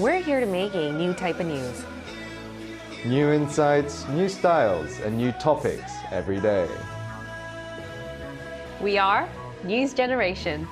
we're here to make a new type of news. New insights, new styles, and new topics every day. We are News Generation.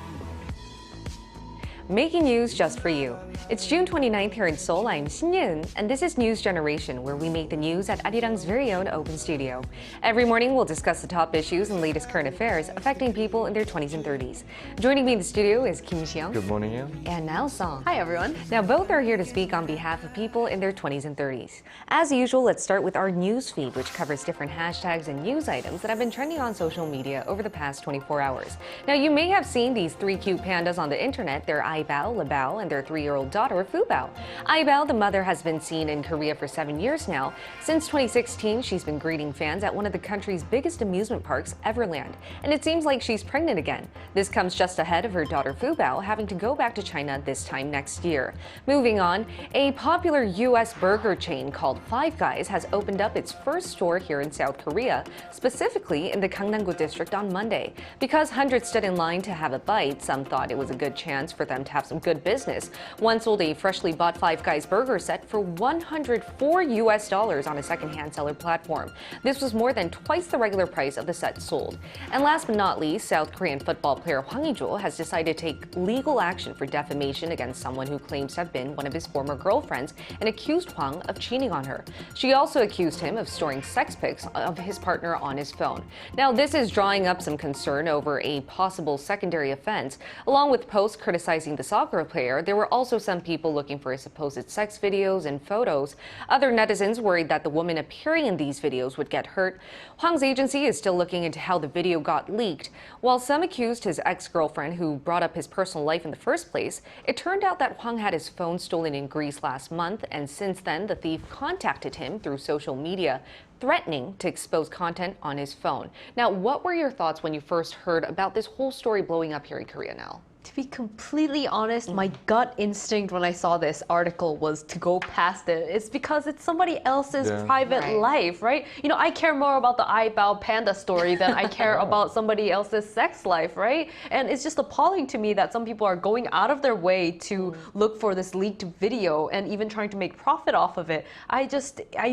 Making news just for you. It's June 29th here in Seoul. I'm Shin-Yun, and this is News Generation, where we make the news at Arirang's very own open studio. Every morning, we'll discuss the top issues and latest current affairs affecting people in their 20s and 30s. Joining me in the studio is Kim Xiang. Good morning, Ian. And Nao Song. Hi, everyone. Now, both are here to speak on behalf of people in their 20s and 30s. As usual, let's start with our news feed, which covers different hashtags and news items that have been trending on social media over the past 24 hours. Now, you may have seen these three cute pandas on the internet. They're Aibao, Labao, and their 3-year-old daughter, Fubao. Aibao, the mother, has been seen in Korea for 7 years now. Since 2016, she's been greeting fans at one of the country's biggest amusement parks, Everland. And it seems like she's pregnant again. This comes just ahead of her daughter, Fubao, having to go back to China this time next year. Moving on, a popular U.S. burger chain called Five Guys has opened up its first store here in South Korea, specifically in the Gangnam-gu district on Monday. Because hundreds stood in line to have a bite, some thought it was a good chance for them to have some good business. One sold a freshly bought Five Guys burger set for $104 on a secondhand seller platform. This was more than twice the regular price of the set sold. And last but not least, South Korean football player Hwang Hee-jo has decided to take legal action for defamation against someone who claims to have been one of his former girlfriends and accused Hwang of cheating on her. She also accused him of storing sex pics of his partner on his phone. Now, this is drawing up some concern over a possible secondary offense. Along with posts criticizing the soccer player, there were also some people looking for supposed sex videos and photos. Other netizens worried that the woman appearing in these videos would get hurt. Hwang's agency is still looking into how the video got leaked. While some accused his ex-girlfriend, who brought up his personal life in the first place, it turned out that Hwang had his phone stolen in Greece last month, and since then the thief contacted him through social media, threatening to expose content on his phone. Now, what were your thoughts when you first heard about this whole story blowing up here in Korea now? To be completely honest, my gut instinct when I saw this article was to go past it. It's because it's somebody else's private life, right? You know, I care more about the Aibao panda story than I care about somebody else's sex life, right? And it's just appalling to me that some people are going out of their way to look for this leaked video and even trying to make profit off of it. I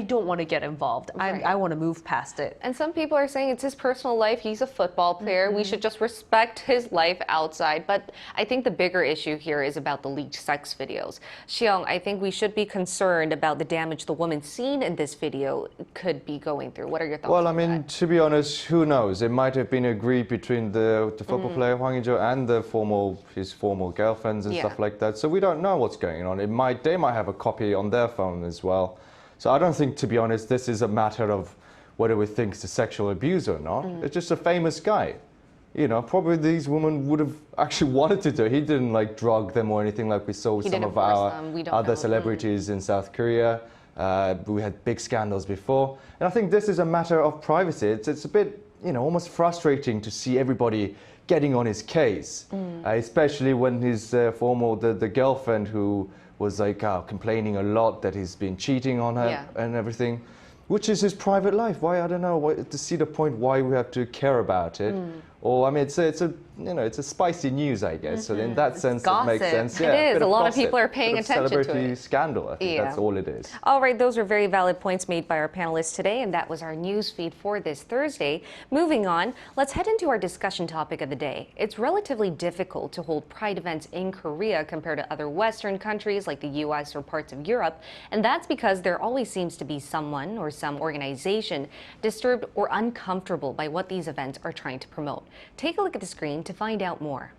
don't want to get involved. I want to move past it. And some people are saying it's his personal life. He's a football player. We should just respect his life outside. But I think the bigger issue here is about the leaked sex videos. Xiong, I think we should be concerned about the damage the woman seen in this video could be going through. What are your thoughts on that? Well, I mean, to be honest, who knows? It might have been agreed between the football player Hwang Hee-jo and his former girlfriends and stuff like that. So we don't know what's going on. They might have a copy on their phone as well. So I don't think, to be honest, this is a matter of whether we think it's a sexual abuse or not. It's just a famous guy. You know, probably these women would have actually wanted to do it. He didn't like drug them or anything like we saw with some of our other celebrities in South Korea. We had big scandals before. And I think this is a matter of privacy. It's a bit, you know, almost frustrating to see everybody getting on his case, especially when his the girlfriend who was like complaining a lot that he's been cheating on her and everything, which is his private life. Why, I don't know, to see the point why we have to care about it. Or I mean, it's a spicy news, I guess. So in that sense, it makes sense. Yeah, it is. A lot of people are paying attention to it. Celebrity scandal. I think that's all it is. All right, those are very valid points made by our panelists today, and that was our news feed for this Thursday. Moving on, let's head into our discussion topic of the day. It's relatively difficult to hold Pride events in Korea compared to other Western countries like the U.S. or parts of Europe, and that's because there always seems to be someone or some organization disturbed or uncomfortable by what these events are trying to promote. Take a look at the screen to find out more.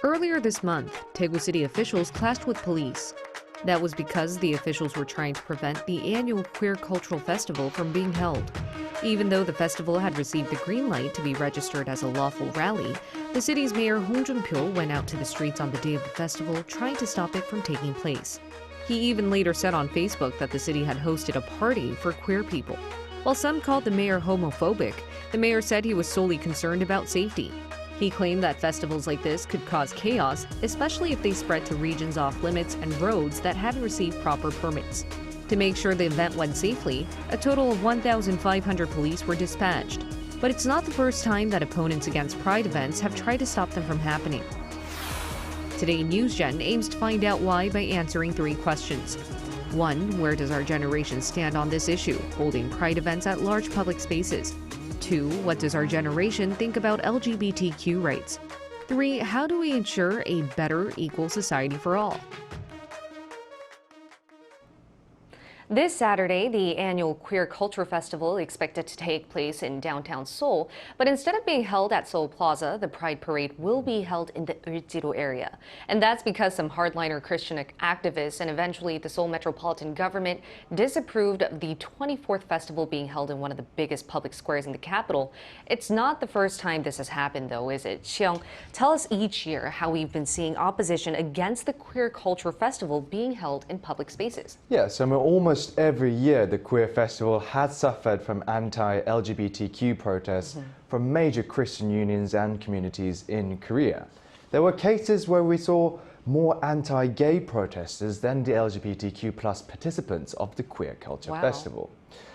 Earlier this month, Daegu city officials clashed with police. That was because the officials were trying to prevent the annual queer cultural festival from being held. Even though the festival had received the green light to be registered as a lawful rally, the city's mayor Hong Jun-pyo went out to the streets on the day of the festival trying to stop it from taking place. He even later said on Facebook that the city had hosted a party for queer people. While some called the mayor homophobic, the mayor said he was solely concerned about safety. He claimed that festivals like this could cause chaos, especially if they spread to regions off limits and roads that hadn't received proper permits. To make sure the event went safely, a total of 1,500 police were dispatched. But it's not the first time that opponents against Pride events have tried to stop them from happening. Today, NewsGen aims to find out why by answering 3 questions. 1. Where does our generation stand on this issue, holding pride events at large public spaces? 2. What does our generation think about LGBTQ rights? 3. How do we ensure a better, equal society for all? This Saturday, the annual Queer Culture Festival is expected to take place in downtown Seoul, but instead of being held at Seoul Plaza, the Pride Parade will be held in the Uljido area. And that's because some hardliner Christian activists and eventually the Seoul metropolitan government disapproved of the 24th festival being held in one of the biggest public squares in the capital. It's not the first time this has happened, though, is it? Xiong, tell us each year how we've been seeing opposition against the Queer Culture Festival being held in public spaces. Yes, and we're almost every year the Queer Festival has suffered from anti-LGBTQ protests from major Christian unions and communities in Korea. There were cases where we saw more anti-gay protesters than the LGBTQ plus participants of the Queer Culture Festival.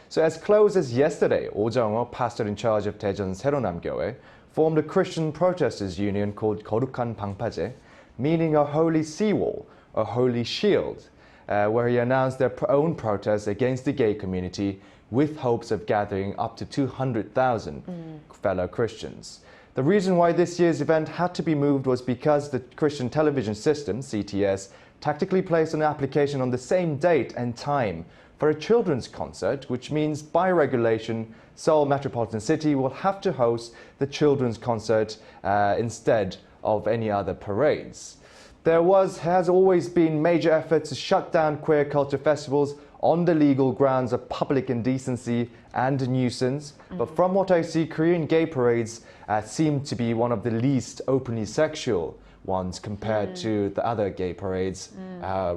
So as close as yesterday, Oh Jung-ho, pastor in charge of Daejeon 새로남교회, formed a Christian protesters union called 거룩한 방파제, meaning a holy seawall, a holy shield, where he announced their own protests against the gay community with hopes of gathering up to 200,000 fellow Christians. The reason why this year's event had to be moved was because the Christian television system, CTS, tactically placed an application on the same date and time for a children's concert, which means by regulation, Seoul Metropolitan City will have to host the children's concert instead of any other parades. There has always been major efforts to shut down queer culture festivals on the legal grounds of public indecency and nuisance. But from what I see, Korean gay parades seem to be one of the least openly sexual ones compared to the other gay parades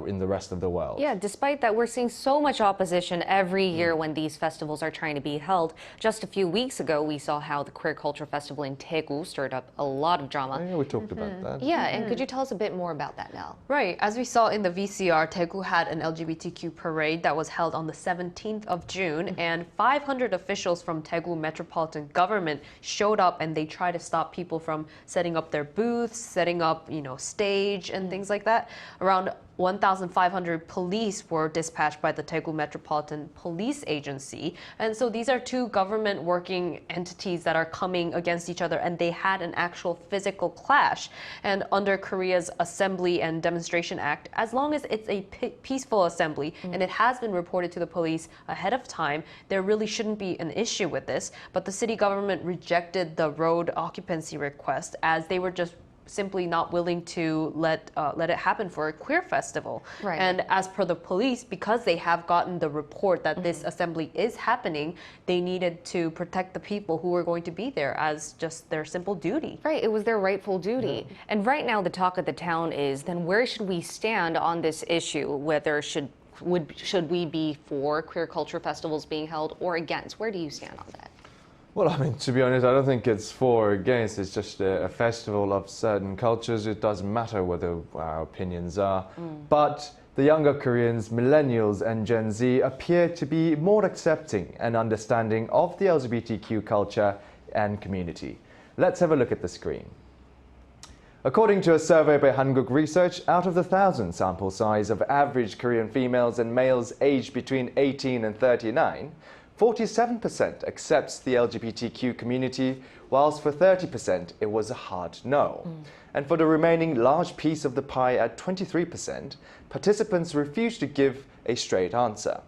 in the rest of the world. Yeah, despite that, we're seeing so much opposition every year when these festivals are trying to be held. Just a few weeks ago, we saw how the Queer Culture Festival in Daegu stirred up a lot of drama. Yeah, we talked about that. Yeah, and could you tell us a bit more about that now? Right, as we saw in the VCR, Daegu had an LGBTQ parade that was held on the 17th of June, and 500 officials from Daegu metropolitan government showed up and they tried to stop people from setting up their booths, setting up stage and things like that. Around 1,500 police were dispatched by the Daegu Metropolitan Police Agency. And so these are two government working entities that are coming against each other, and they had an actual physical clash. And under Korea's Assembly and Demonstration Act, as long as it's a peaceful assembly and it has been reported to the police ahead of time, there really shouldn't be an issue with this. But the city government rejected the road occupancy request as they were just simply not willing to let it happen for a queer festival. Right. And as per the police, because they have gotten the report that this assembly is happening, they needed to protect the people who were going to be there as just their simple duty. Right, it was their rightful duty. And right now the talk of the town is, then where should we stand on this issue? Whether should we be for queer culture festivals being held or against? Where do you stand on that? Well, I mean, to be honest, I don't think it's for or against. It's just a festival of certain cultures. It doesn't matter whether our opinions are. But the younger Koreans, millennials and Gen Z appear to be more accepting and understanding of the LGBTQ culture and community. Let's have a look at the screen. According to a survey by Hanguk Research, out of the 1,000 sample size of average Korean females and males aged between 18 and 39, 47% accepts the LGBTQ community, whilst for 30% it was a hard no. And for the remaining large piece of the pie at 23%, participants refused to give a straight answer.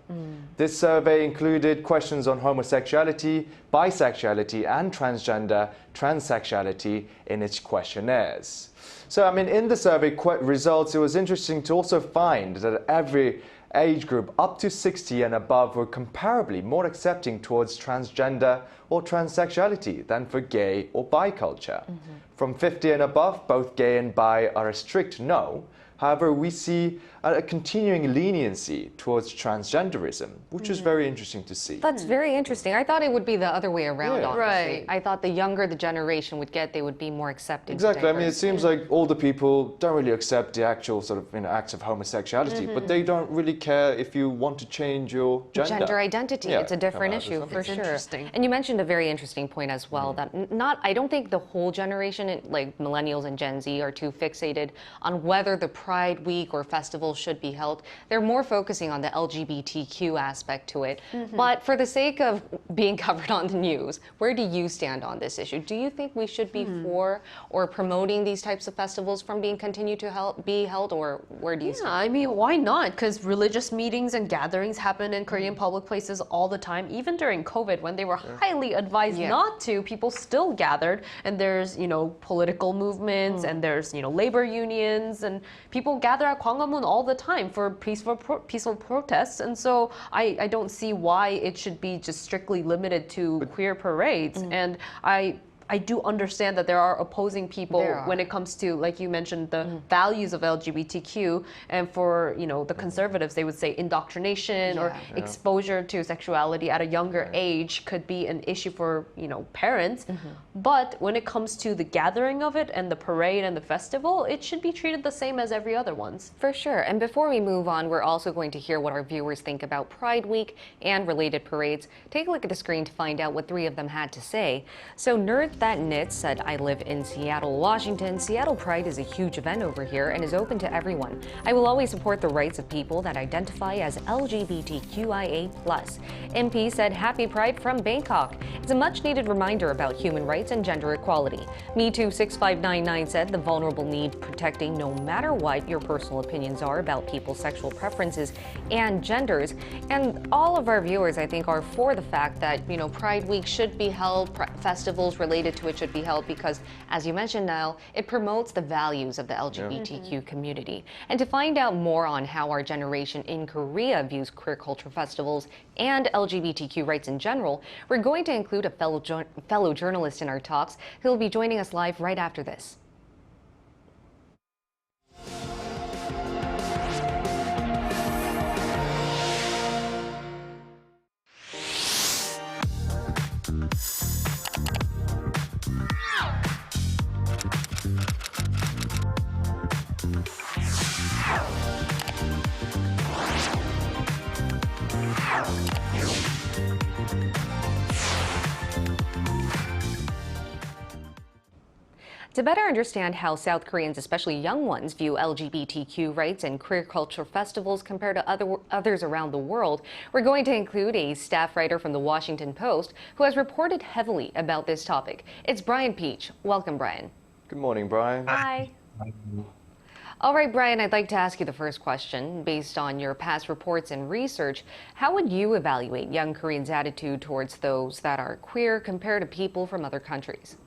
This survey included questions on homosexuality, bisexuality and transsexuality in its questionnaires. So, I mean, in the survey results, it was interesting to also find that every age group up to 60 and above were comparably more accepting towards transgender or transsexuality than for gay or bi culture. From 50 and above, both gay and bi are a strict no, However, we see a continuing leniency towards transgenderism, which is very interesting to see. That's very interesting. I thought it would be the other way around, Yeah. honestly. Right. I thought the younger the generation would get, they would be more accepting. Exactly. I mean, it diverse. seems like older people don't really accept the actual sort of acts of homosexuality, but they don't really care if you want to change your gender. Identity. Yeah, It's a different come out as issue something. for It's sure. interesting. And you mentioned a very interesting point as well that I don't think the whole generation, like millennials and Gen Z, are too fixated on whether the Pride Week or festival should be held. They're more focusing on the LGBTQ aspect to it. But for the sake of being covered on the news, where do you stand on this issue? Do you think we should be for or promoting these types of festivals from being continued to be held, or where do you Yeah, stand? I mean, why not? Because religious meetings and gatherings happen in Korean public places all the time. Even during COVID, when they were highly advised Yeah. not to, people still gathered. And there's, political movements and there's, labor unions and people gather at Gwanghwamun all the time for peaceful protests. And so I don't see why it should be just strictly limited to queer parades. And I do understand that there are opposing people There are. when it comes to, like you mentioned, the values of LGBTQ. And for, the conservatives, they would say indoctrination or Yeah. exposure to sexuality at a younger age could be an issue for, parents. But when it comes to the gathering of it and the parade and the festival, it should be treated the same as every other ones. For sure. And before we move on, we're also going to hear what our viewers think about Pride Week and related parades. Take a look at the screen to find out what 3 of them had to say. So Nerd That Knits said, I live in Seattle, Washington. Seattle Pride is a huge event over here and is open to everyone. I will always support the rights of people that identify as LGBTQIA+. MP said, Happy Pride from Bangkok. It's a much needed reminder about human rights and gender equality. Me Too 6599 said, the vulnerable need protecting no matter what your personal opinions are about people's sexual preferences and genders. And all of our viewers, I think, are for the fact that, Pride Week should be held, festivals related to it should be held because, as you mentioned, Niall, it promotes the values of the LGBTQ community. And to find out more on how our generation in Korea views queer culture festivals and LGBTQ rights in general, we're going to include a fellow journalist in our talks who will be joining us live right after this. To better understand how South Koreans, especially young ones, view LGBTQ rights and queer culture festivals compared to others around the world, we're going to include a staff writer from the Washington Post who has reported heavily about this topic. It's Brian Peach. Welcome, Brian. Good morning, Brian. Hi. All right, Brian, I'd like to ask you the first question. Based on your past reports and research, how would you evaluate young Koreans' attitude towards those that are queer compared to people from other countries?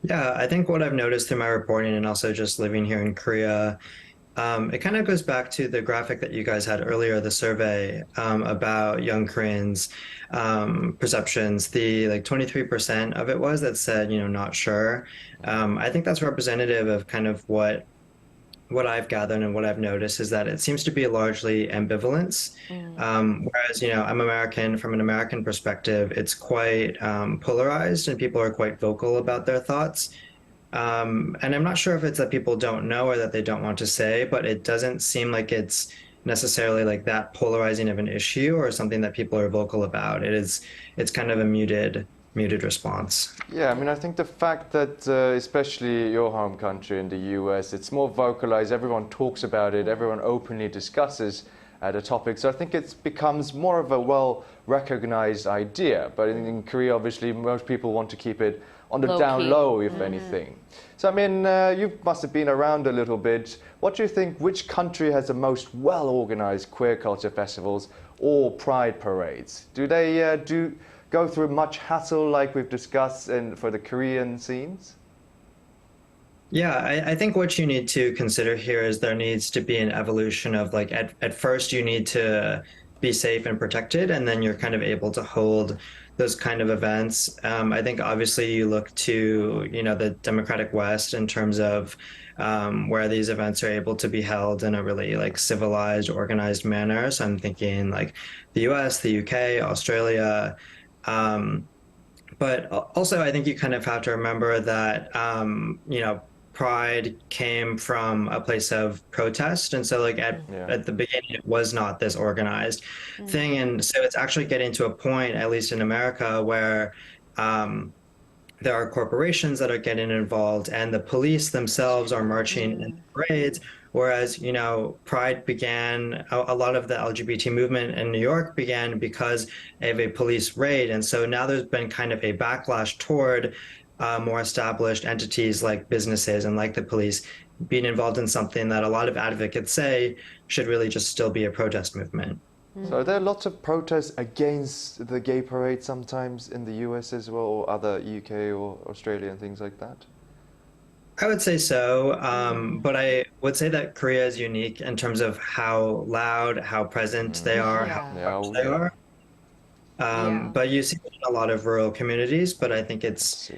Yeah, I think what I've noticed through my reporting and also just living here in Korea, it kind of goes back to the graphic that you guys had earlier, the survey about young Koreans' perceptions. The 23% of it was that said, not sure. I think that's representative of kind of what I've gathered and what I've noticed is that it seems to be largely ambivalence. Whereas, I'm American. From an American perspective, it's quite polarized and people are quite vocal about their thoughts. And I'm not sure if it's that people don't know or that they don't want to say, but it doesn't seem like it's necessarily like that polarizing of an issue or something that people are vocal about. It's kind of a muted response. Yeah, I mean, I think the fact that, especially your home country in the US, it's more vocalized, everyone talks about it, everyone openly discusses the topic. So I think it becomes more of a well-recognized idea. But in Korea, obviously, most people want to keep it on the down low, if anything. So, I mean, you must have been around a little bit. What do you think, which country has the most well-organized queer culture festivals or pride parades? Do they go through much hassle like we've discussed for the Korean scenes? Yeah, I think what you need to consider here is there needs to be an evolution of at first you need to be safe and protected, and then you're kind of able to hold those kind of events. I think obviously you look to, the democratic West in terms of where these events are able to be held in a really like civilized, organized manner. So I'm thinking like the US, the UK, Australia. But also I think you kind of have to remember that, Pride came from a place of protest. And so like at the beginning, it was not this organized thing. And so it's actually getting to a point, at least in America, where there are corporations that are getting involved and the police themselves are marching in parades. Whereas, Pride began, a lot of the LGBT movement in New York began because of a police raid. And so now there's been kind of a backlash toward more established entities like businesses and like the police being involved in something that a lot of advocates say should really just still be a protest movement. So are there lots of protests against the gay parade sometimes in the US as well, or other UK or Australia and things like that? I would say so, but I would say that Korea is unique in terms of how loud, how present they are, how much they are. But you see it in a lot of rural communities, but I think it's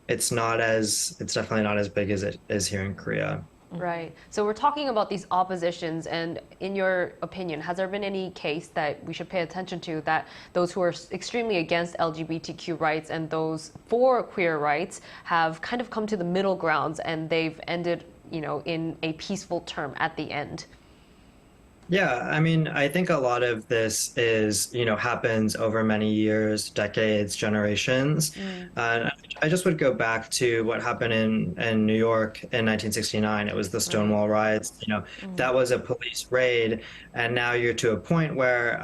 definitely not as big as it is here in Korea. Right. So we're talking about these oppositions, and in your opinion, has there been any case that we should pay attention to, that those who are extremely against LGBTQ rights and those for queer rights have kind of come to the middle grounds and they've ended, in a peaceful term at the end? Yeah, I mean, I think a lot of this is, happens over many years, decades, generations. And I just would go back to what happened in New York in 1969. It was the Stonewall riots. That was a police raid. And now you're to a point where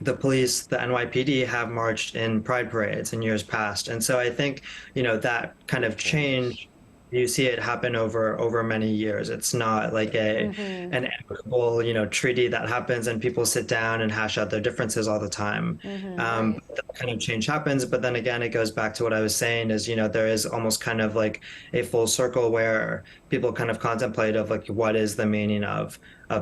the police, the NYPD, have marched in pride parades in years past. And so I think, that kind of change, you see it happen over many years. It's not like an amicable, treaty that happens and people sit down and hash out their differences all the time. That kind of change happens. But then again, it goes back to what I was saying is, there is almost kind of like a full circle where people kind of contemplate of like, what is the meaning of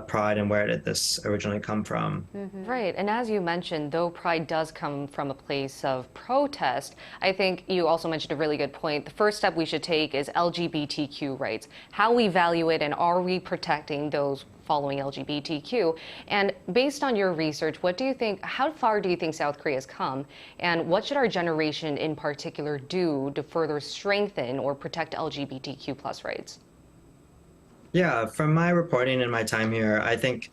pride and where did this originally come from? Right. And as you mentioned, though pride does come from a place of protest, I think you also mentioned a really good point. The first step we should take is LGBTQ rights, how we value it, and are we protecting those following LGBTQ? And based on your research, how far do you think South Korea has come? And what should our generation in particular do to further strengthen or protect LGBTQ plus rights? Yeah, from my reporting and my time here, I think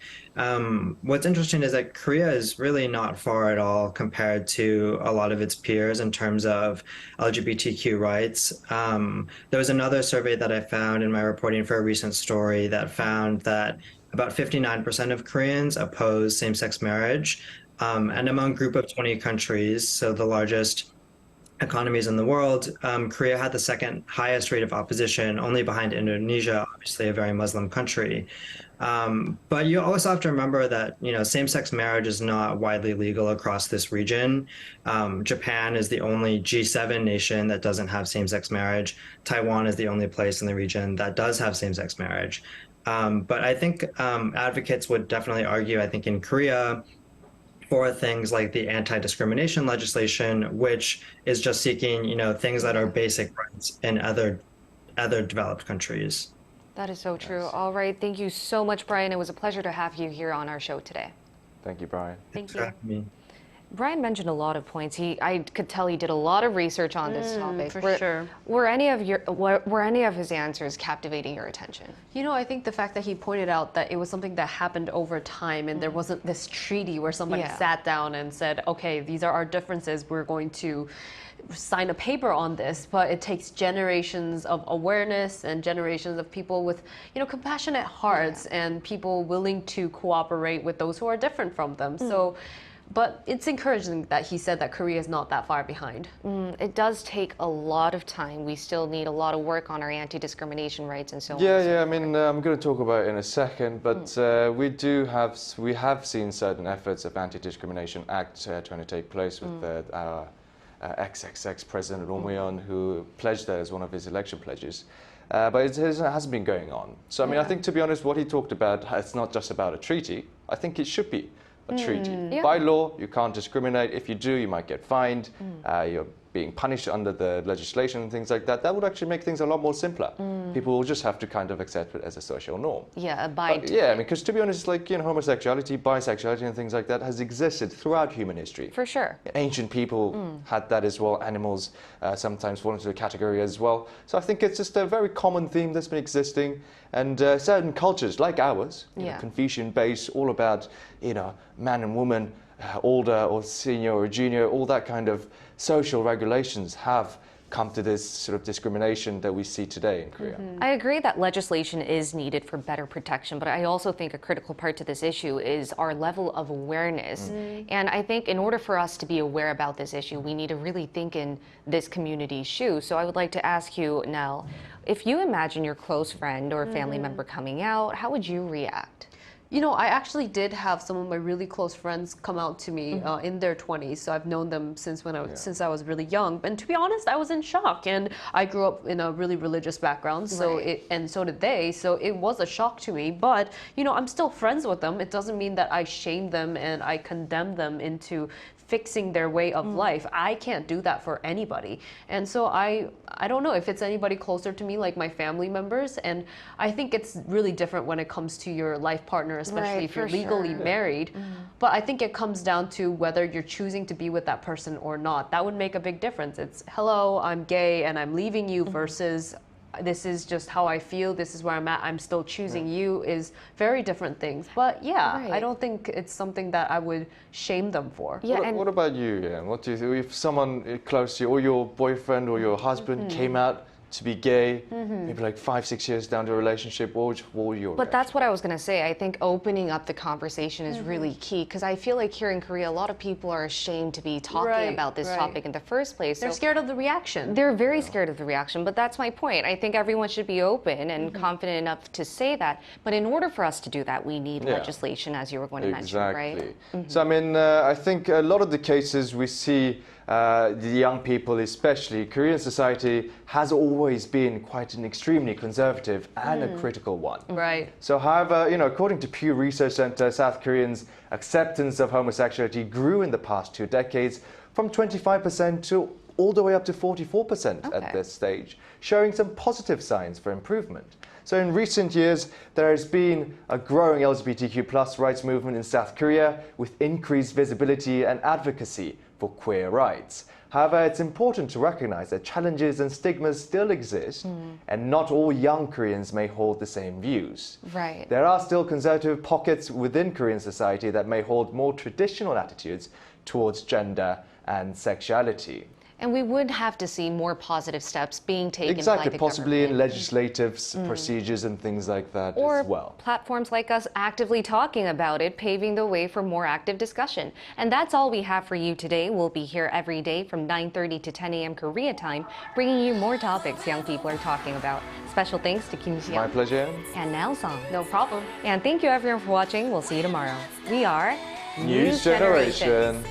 what's interesting is that Korea is really not far at all compared to a lot of its peers in terms of LGBTQ rights. There was another survey that I found in my reporting for a recent story that found that about 59% of Koreans oppose same-sex marriage. And among a group of 20 countries, so the largest economies in the world, Korea had the second highest rate of opposition, only behind Indonesia, obviously a very Muslim country. But you also have to remember that, same-sex marriage is not widely legal across this region. Japan is the only G7 nation that doesn't have same-sex marriage. Taiwan is the only place in the region that does have same-sex marriage. But I think advocates would definitely argue, I think in Korea, for things like the anti-discrimination legislation, which is just seeking, things that are basic rights in other developed countries. That is so true. All right. Thank you so much, Brian. It was a pleasure to have you here on our show today. Thank you, Brian. Thank For you. having me. Brian mentioned a lot of points. I could tell he did a lot of research on this topic. For sure. Were any of his answers captivating your attention? I think the fact that he pointed out that it was something that happened over time and there wasn't this treaty where somebody sat down and said, okay, these are our differences, we're going to sign a paper on this, but it takes generations of awareness and generations of people with, compassionate hearts and people willing to cooperate with those who are different from them. But it's encouraging that he said that Korea is not that far behind. It does take a lot of time. We still need a lot of work on our anti-discrimination rights and so on. Yeah. I mean, I'm going to talk about it in a second, but we have seen certain efforts of Anti-Discrimination Act trying to take place with our ex President Roh Moo-hyun, who pledged that as one of his election pledges. But it hasn't been going on. So, I mean, I think, to be honest, what he talked about, it's not just about a treaty. I think it should be. a treaty. By law, you can't discriminate. If you do, you might get fined. You're being punished under the legislation and things like that. That would actually make things a lot more simpler. People will just have to kind of accept it as a social norm. Yeah, abide to Yeah, I it. mean, because to be honest, like, homosexuality, bisexuality and things like that has existed throughout human history. For sure. Ancient people had that as well. Animals sometimes fall into the category as well. So I think it's just a very common theme that's been existing. And certain cultures like ours, Confucian-based, all about, man and woman, older or senior or junior, all that kind of social regulations have come to this sort of discrimination that we see today in Korea. I agree that legislation is needed for better protection, but I also think a critical part to this issue is our level of awareness. And I think in order for us to be aware about this issue, we need to really think in this community's shoes. So I would like to ask you, Nell, if you imagine your close friend or family member coming out, how would you react? I actually did have some of my really close friends come out to me in their 20s. So I've known them since since I was really young. And to be honest, I was in shock. And I grew up in a really religious background, and so did they. So it was a shock to me. But I'm still friends with them. It doesn't mean that I shame them and I condemn them into fixing their way of life. I can't do that for anybody. And so I don't know if it's anybody closer to me, like my family members. And I think it's really different when it comes to your life partner, especially if you're legally married. But I think it comes down to whether you're choosing to be with that person or not. That would make a big difference. It's, hello, I'm gay and I'm leaving you versus this is just how I feel, this is where I'm at, I'm still choosing you, is very different things. But I don't think it's something that I would shame them for. Yeah, What about you, Ian? What do you think? If someone close to you, or your boyfriend or your husband came out to be gay, maybe like 5-6 years down the relationship, what would your But reaction? that's what I was going to say. I think opening up the conversation is really key, because I feel like here in Korea, a lot of people are ashamed to be talking about this topic in the first place. They're scared of the reaction. They're very scared of the reaction, but that's my point. I think everyone should be open and confident enough to say that. But in order for us to do that, we need legislation, as you were going to mention, right? So, I mean, I think a lot of the cases we see, the young people especially, Korean society has always been quite an extremely conservative and a critical one. Right. So, however, according to Pew Research Center, South Koreans' acceptance of homosexuality grew in the past 2 decades from 25% to all the way up to 44% at this stage, showing some positive signs for improvement. So in recent years, there has been a growing LGBTQ+ rights movement in South Korea with increased visibility and advocacy for queer rights. However, it's important to recognize that challenges and stigmas still exist, and not all young Koreans may hold the same views. Right. There are still conservative pockets within Korean society that may hold more traditional attitudes towards gender and sexuality. And we would have to see more positive steps being taken Exactly, by the possibly in government. legislative procedures and things like that Or as well. platforms like us actively talking about it, paving the way for more active discussion. And that's all we have for you today. We'll be here every day from 9:30 to 10 a.m. Korea time, bringing you more topics young people are talking about. Special thanks to Kim My Ji-young pleasure. and Nell Song. No problem. And thank you everyone for watching. We'll see you tomorrow. We are News Generation.